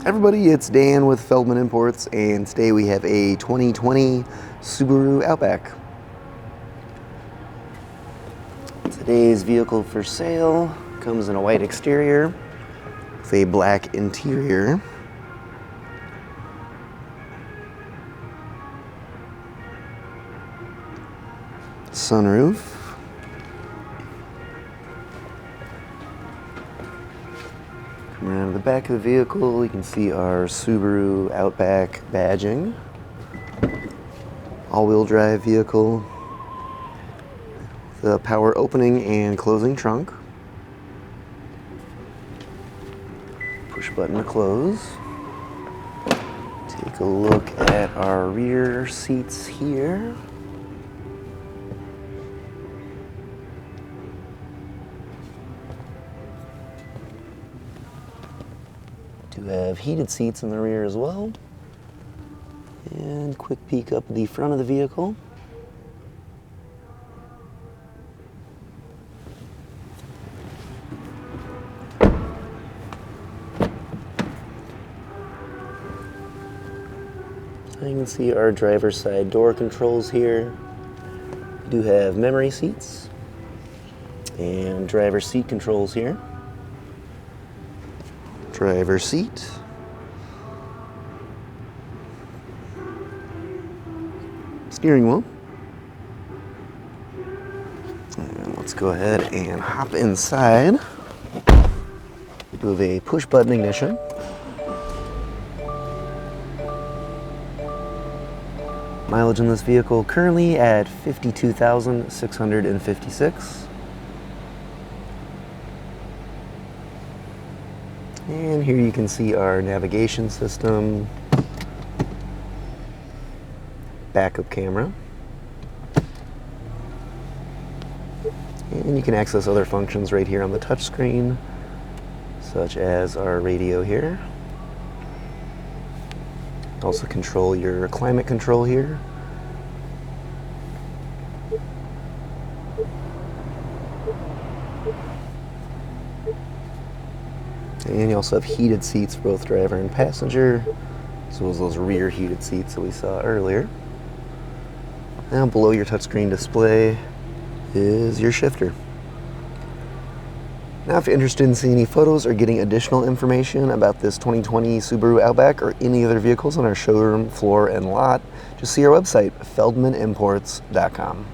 Everybody, it's Dan with Feldmann Imports, and today we have a 2020 Subaru Outback. Today's vehicle for sale comes in a white exterior with a black interior. Sunroof. Around to the back of the vehicle, you can see our Subaru Outback badging. All-wheel drive vehicle. The power opening and closing trunk. Push button to close. Take a look at our rear seats here. Do have heated seats in the rear as well. And quick peek up the front of the vehicle. So you can see our driver's side door controls here. We do have memory seats and driver's seat controls here. Driver's seat. Steering wheel. And let's go ahead and hop inside. We do have a push button ignition. Mileage in this vehicle currently at 52,656. And here you can see our navigation system, backup camera, and you can access other functions right here on the touchscreen, such as our radio here. Also control your climate control here. And you also have heated seats for both driver and passenger, as well as those rear heated seats that we saw earlier. Now below your touchscreen display is your shifter. Now if you're interested in seeing any photos or getting additional information about this 2020 Subaru Outback or any other vehicles on our showroom floor and lot, just see our website, feldmannimports.com.